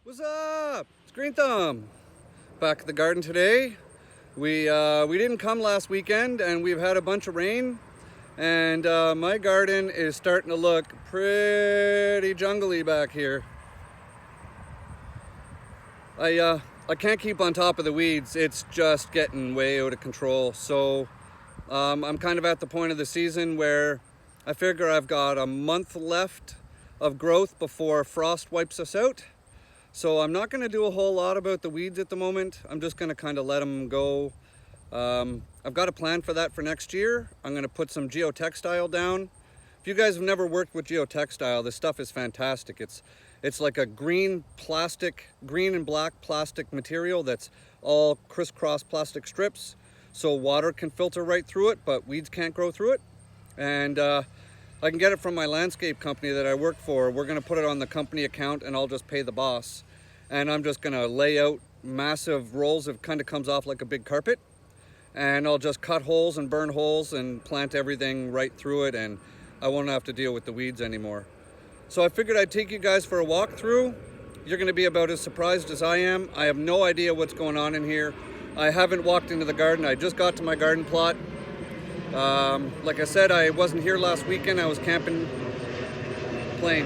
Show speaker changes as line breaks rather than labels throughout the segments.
What's up? It's Green Thumb. Back at the garden today. We didn't come last weekend and we've had a bunch of rain, and my garden is starting to look pretty jungly back here. I can't keep on top of the weeds. It's just getting way out of control. So I'm kind of at the point of the season where I figure I've got a month left of growth before frost wipes us out. So I'm not going to do a whole lot about the weeds at the moment. I'm just going to kind of let them go. I've got a plan for that for next year. I'm going to put some geotextile down. If you guys have never worked with geotextile, this stuff is fantastic. It's like a green and black plastic material that's all crisscross plastic strips. So water can filter right through it, but weeds can't grow through it. And I can get it from my landscape company that I work for. We're going to put it on the company account and I'll just pay the boss. And I'm just going to lay out massive rolls of, kind of comes off like a big carpet. And I'll just cut holes and burn holes and plant everything right through it, and I won't have to deal with the weeds anymore. So I figured I'd take you guys for a walk through. You're going to be about as surprised as I am. I have no idea what's going on in here. I haven't walked into the garden. I just got to my garden plot. Like I said, I wasn't here last weekend. I was camping plane.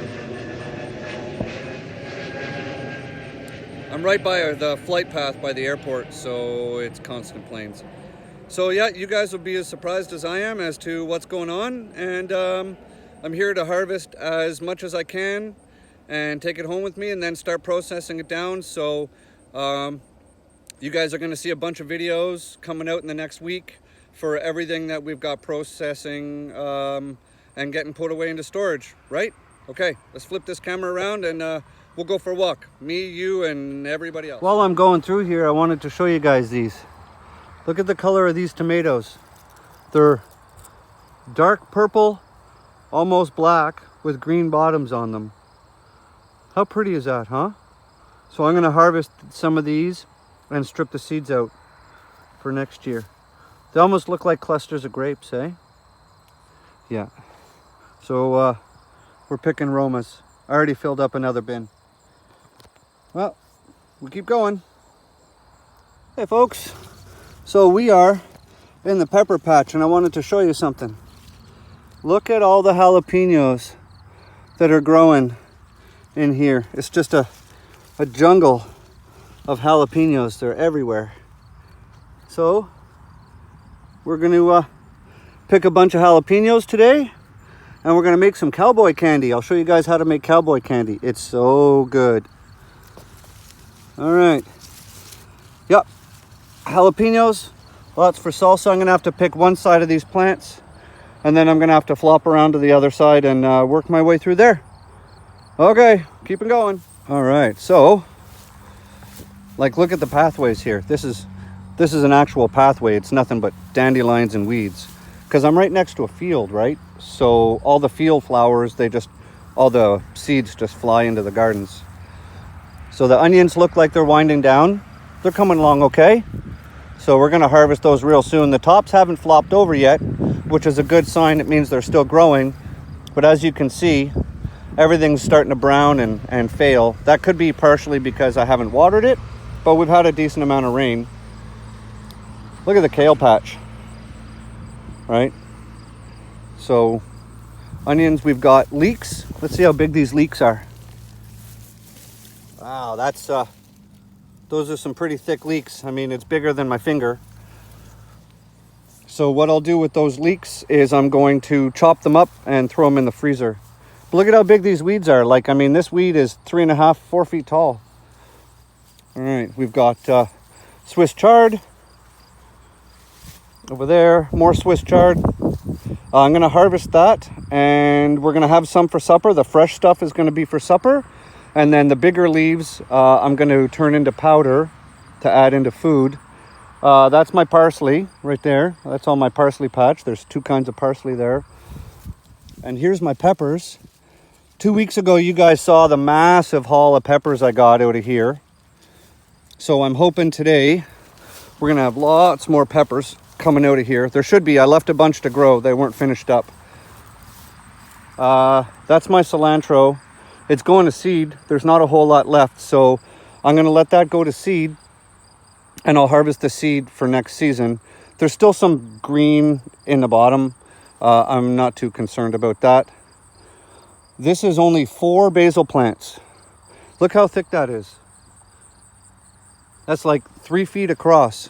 I'm right by the flight path by the airport, so it's constant planes. So yeah, you guys will be as surprised as I am as to what's going on, and I'm here to harvest as much as I can and take it home with me and then start processing it down. So you guys are going to see a bunch of videos coming out in the next week for everything that we've got processing and getting put away into storage, right? Okay, let's flip this camera around and we'll go for a walk. Me, you, and everybody else. While I'm going through here, I wanted to show you guys these. Look at the color of these tomatoes. They're dark purple, almost black, with green bottoms on them. How pretty is that, huh? So I'm going to harvest some of these and strip the seeds out for next year. They almost look like clusters of grapes, eh? Yeah. So we're picking Romas. I already filled up another bin. Well, we keep going. Hey folks, so we are in the pepper patch and I wanted to show you something. Look at all the jalapenos that are growing in here. It's just a jungle of jalapenos. They're everywhere. So we're going to pick a bunch of jalapenos today and we're going to make some cowboy candy. I'll show you guys how to make cowboy candy. It's so good. All right. Yep. Jalapenos. Lots for salsa. I'm going to have to pick one side of these plants and then I'm going to have to flop around to the other side and work my way through there. Okay, keep it going. All right, so like look at the pathways here. This is an actual pathway. It's nothing but dandelions and weeds because I'm right next to a field, right? So all the field flowers, all the seeds just fly into the gardens. So the onions look like they're winding down. They're coming along okay. So we're going to harvest those real soon. The tops haven't flopped over yet, which is a good sign. It means they're still growing. But as you can see, everything's starting to brown and fail. That could be partially because I haven't watered it, but we've had a decent amount of rain. Look at the kale patch, right? So onions, we've got leeks. Let's see how big these leeks are. Wow, those are some pretty thick leeks. I mean, it's bigger than my finger. So what I'll do with those leeks is I'm going to chop them up and throw them in the freezer. But look at how big these weeds are. Like, I mean, this weed is 3.5, 4 feet tall. All right, we've got Swiss chard over there, more Swiss chard. I'm going to harvest that and we're going to have some for supper. The fresh stuff is going to be for supper. And then the bigger leaves, I'm going to turn into powder to add into food. That's my parsley right there. That's all my parsley patch. There's 2 kinds of parsley there. And here's my peppers. 2 weeks ago, you guys saw the massive haul of peppers I got out of here. So I'm hoping today we're going to have lots more peppers coming out of here. There should be. I left a bunch to grow. They weren't finished up. That's my cilantro. It's going to seed. There's not a whole lot left. So I'm going to let that go to seed, and I'll harvest the seed for next season. There's still some green in the bottom. I'm not too concerned about that. This is only 4 basil plants. Look how thick that is. That's like 3 feet across.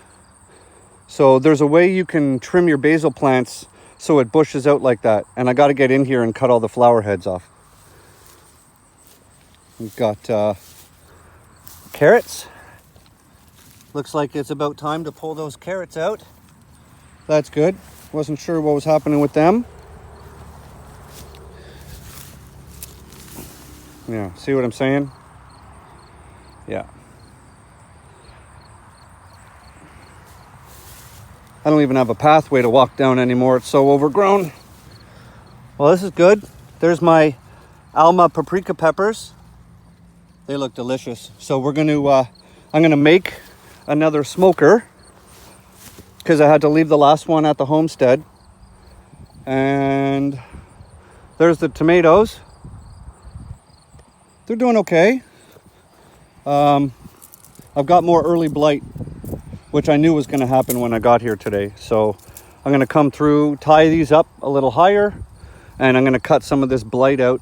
So there's a way you can trim your basil plants so it bushes out like that. And I got to get in here and cut all the flower heads off. We've got carrots. Looks like it's about time to pull those carrots out. That's good. Wasn't sure what was happening with them. Yeah, see what I'm saying? Yeah. I don't even have a pathway to walk down anymore. It's so overgrown. Well, this is good. There's my Alma paprika peppers. They look delicious. So we're going to, I'm going to make another smoker because I had to leave the last one at the homestead. And there's the tomatoes. They're doing okay. I've got more early blight, which I knew was going to happen when I got here today. So I'm going to come through, tie these up a little higher, and I'm going to cut some of this blight out.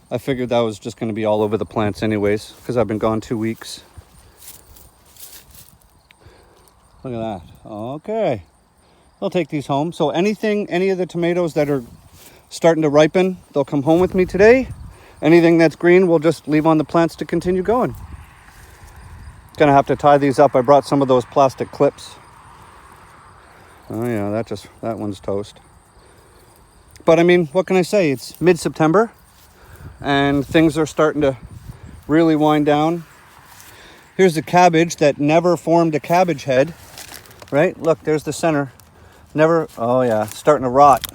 I figured that was just going to be all over the plants anyways, because I've been gone 2 weeks. Look at that. Okay. I'll take these home. So any of the tomatoes that are starting to ripen, they'll come home with me today. Anything that's green, we'll just leave on the plants to continue going. Gonna have to tie these up. I brought some of those plastic clips. Oh yeah, that one's toast. But I mean, what can I say? It's mid-September and things are starting to really wind down. Here's the cabbage that never formed a cabbage head, right? Look, there's the center. Never, oh yeah, starting to rot.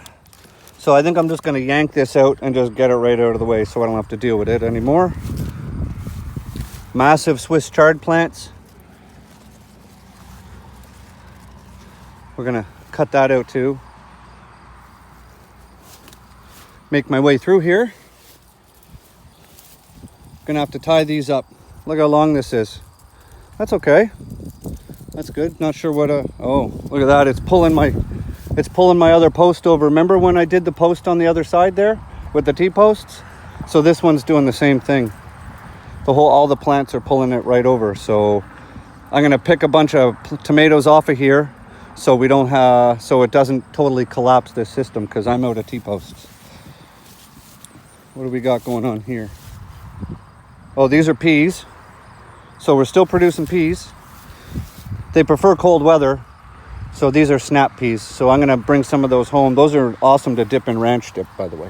So I think I'm just gonna yank this out and just get it right out of the way so I don't have to deal with it anymore. Massive Swiss chard plants. We're gonna cut that out too. Make my way through here. Gonna have to tie these up. Look how long this is. That's okay. That's good. Not sure what oh, look at that. It's pulling my other post over. Remember when I did the post on the other side there with the T-posts? So this one's doing the same thing. All the plants are pulling it right over. So I'm gonna pick a bunch of tomatoes off of here so we don't have, so it doesn't totally collapse this system because I'm out of T-posts. What do we got going on here? Oh, these are peas. So we're still producing peas. They prefer cold weather. So these are snap peas. So I'm gonna bring some of those home. Those are awesome to dip in ranch dip, by the way.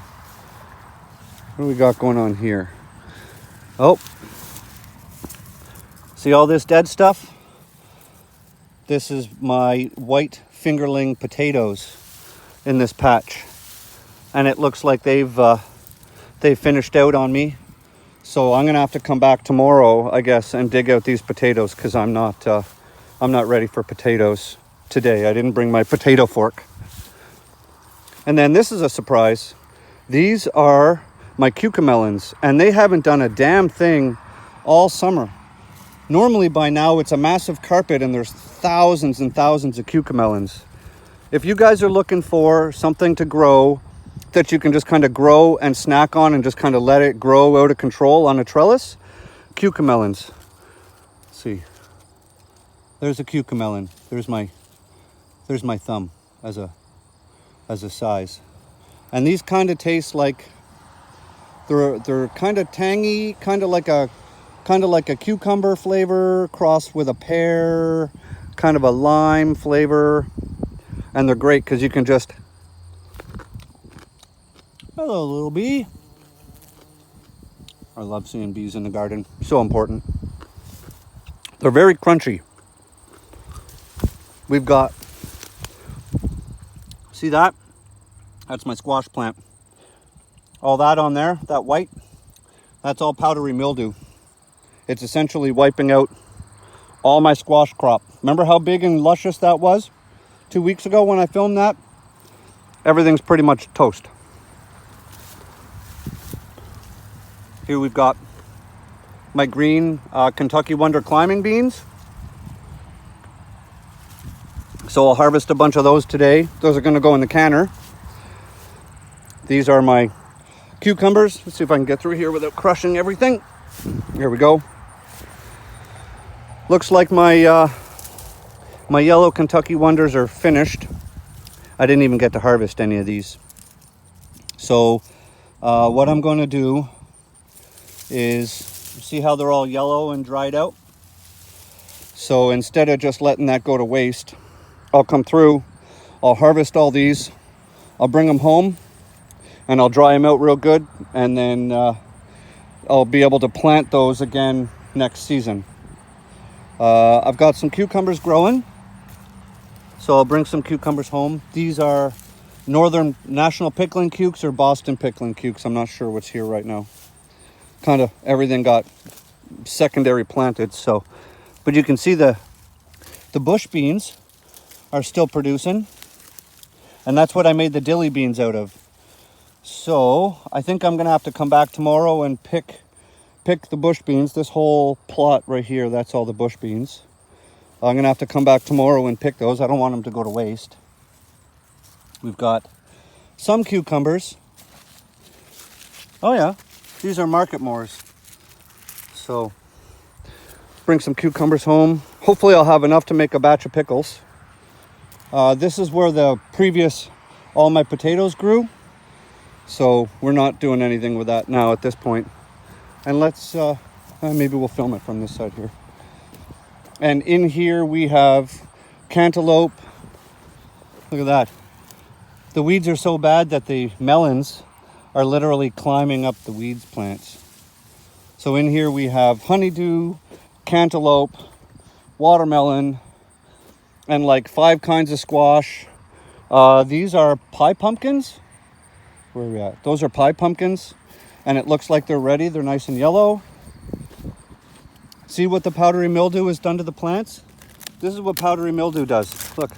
What do we got going on here? Oh, see all this dead stuff? This is my white fingerling potatoes in this patch. And it looks like they've finished out on me. So I'm gonna have to come back tomorrow, I guess, and dig out these potatoes because I'm not ready for potatoes today. I didn't bring my potato fork. And then this is a surprise. These are my cucamelons, and they haven't done a damn thing all summer. Normally by now it's a massive carpet and there's thousands and thousands of cucamelons. If you guys are looking for something to grow that you can just kind of grow and snack on and just kind of let it grow out of control on a trellis, cucamelons. Let's see. There's a cucamelon. There's my thumb as a size. And these kind of taste like they're kind of tangy, kind of like a cucumber flavor crossed with a pear, kind of a lime flavor. And they're great because you can just, hello little bee. I love seeing bees in the garden. So important. They're very crunchy. We've got, see that? That's my squash plant. All that on there, that white, that's all powdery mildew. It's essentially wiping out all my squash crop. Remember how big and luscious that was 2 weeks ago when I filmed that? Everything's pretty much toast. Here we've got my green Kentucky Wonder climbing beans. So I'll harvest a bunch of those today. Those are going to go in the canner. These are my cucumbers. Let's see if I can get through here without crushing everything. Here we go. Looks like my my yellow Kentucky Wonders are finished. I didn't even get to harvest any of these. So what I'm going to do is, see how they're all yellow and dried out? So instead of just letting that go to waste, I'll come through, I'll harvest all these, I'll bring them home, and I'll dry them out real good, and then I'll be able to plant those again next season. I've got some cucumbers growing, so I'll bring some cucumbers home. These are Northern National Pickling Cukes or Boston Pickling Cukes. I'm not sure what's here right now. Kind of everything got secondary planted, so. But you can see the bush beans are still producing, and that's what I made the dilly beans out of. So I think I'm gonna have to come back tomorrow and pick the bush beans. This whole plot right here, that's all the bush beans. I'm gonna have to come back tomorrow and pick those. I don't want them to go to waste. We've got some cucumbers. Oh yeah, these are Market Moors. So bring some cucumbers home. Hopefully I'll have enough to make a batch of pickles. This is where all my potatoes grew. So we're not doing anything with that now at this point. And let's, maybe we'll film it from this side here. And in here we have cantaloupe. Look at that. The weeds are so bad that the melons are literally climbing up the weeds plants. So in here we have honeydew, cantaloupe, watermelon, and like 5 kinds of squash. These are pie pumpkins. Where are we at? Those are pie pumpkins, and it looks like they're ready. They're nice and yellow. See what the powdery mildew has done to the plants? This is what powdery mildew does. Look,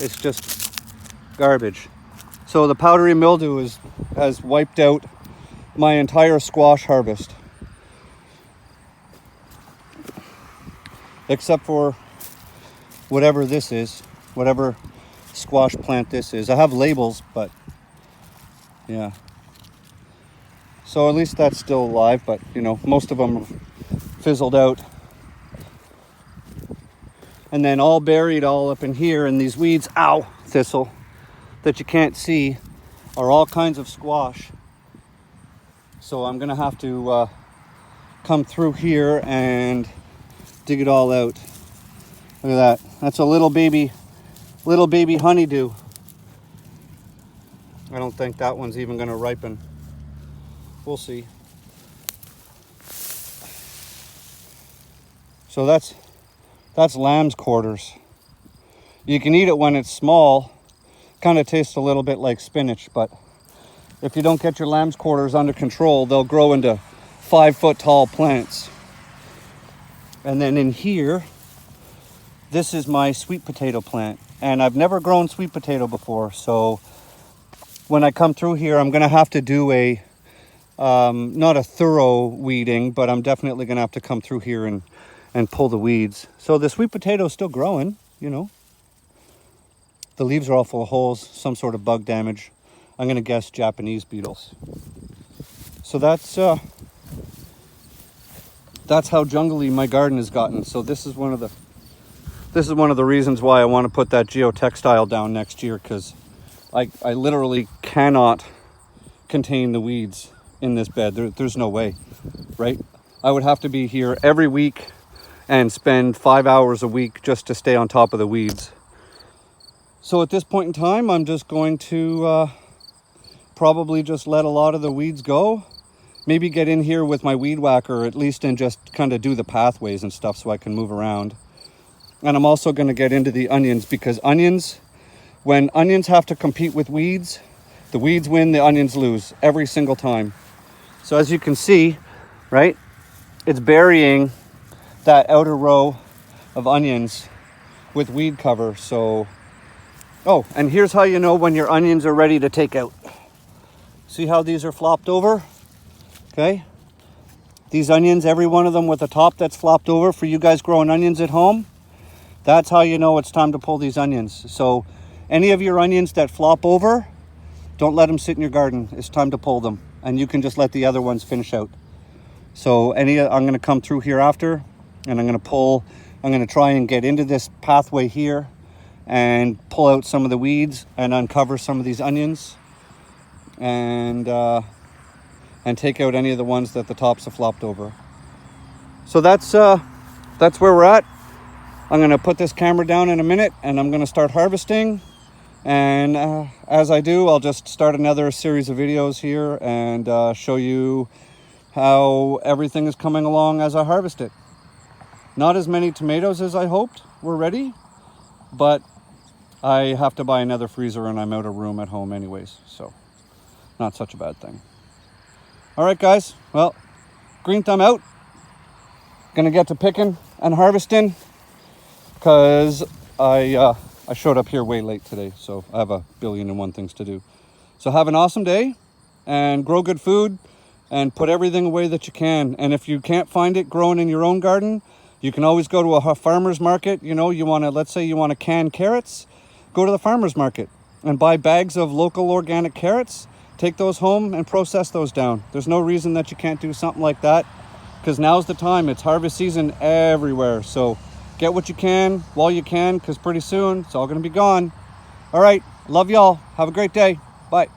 it's just garbage. So the powdery mildew has wiped out my entire squash harvest. Except for whatever this is, whatever squash plant this is. I have labels, but yeah. So at least that's still alive, but you know, most of them fizzled out. And then all buried all up in here in these weeds, ow, thistle, that you can't see, are all kinds of squash. So I'm gonna have to come through here and dig it all out. Look at that. That's a little baby honeydew. I don't think that one's even gonna ripen. We'll see. So that's lamb's quarters. You can eat it when it's small. Kind of tastes a little bit like spinach, but if you don't get your lamb's quarters under control, they'll grow into 5-foot tall plants. And then in here, this is my sweet potato plant. And I've never grown sweet potato before, so when I come through here, I'm gonna have to do a, not a thorough weeding, but I'm definitely gonna have to come through here and pull the weeds. So the sweet potato is still growing, you know. The leaves are all full of holes, some sort of bug damage. I'm gonna guess Japanese beetles. So that's how jungly my garden has gotten. So this is one of the reasons why I want to put that geotextile down next year, because I literally cannot contain the weeds in this bed. There's no way, right? I would have to be here every week and spend 5 hours a week just to stay on top of the weeds. So at this point in time, I'm just going to probably just let a lot of the weeds go. Maybe get in here with my weed whacker at least and just kind of do the pathways and stuff so I can move around. And I'm also going to get into the onions, because when onions have to compete with weeds, the weeds win, the onions lose every single time. So as you can see, right, it's burying that outer row of onions with weed cover. So, oh, and here's how you know when your onions are ready to take out. See how these are flopped over? Okay. These onions, every one of them with a top that's flopped over, for you guys growing onions at home, that's how you know it's time to pull these onions. So any of your onions that flop over, don't let them sit in your garden. It's time to pull them, and you can just let the other ones finish out. So I'm going to come through here after, and I'm going to try and get into this pathway here and pull out some of the weeds and uncover some of these onions, and take out any of the ones that the tops have flopped over. So that's where we're at. I'm going to put this camera down in a minute, and I'm going to start harvesting. And as I do, I'll just start another series of videos here and show you how everything is coming along as I harvest it. Not as many tomatoes as I hoped were ready, but I have to buy another freezer and I'm out of room at home anyways, so not such a bad thing. All right, guys, well, green thumb out. Gonna get to picking and harvesting because I showed up here way late today, so I have a billion and one things to do. So have an awesome day and grow good food and put everything away that you can. And if you can't find it growing in your own garden, you can always go to a farmer's market. You know, let's say you want to can carrots, go to the farmer's market and buy bags of local organic carrots. Take those home and process those down. There's no reason that you can't do something like that, because now's the time. It's harvest season everywhere. So get what you can while you can, because pretty soon it's all going to be gone. All right. Love y'all. Have a great day. Bye.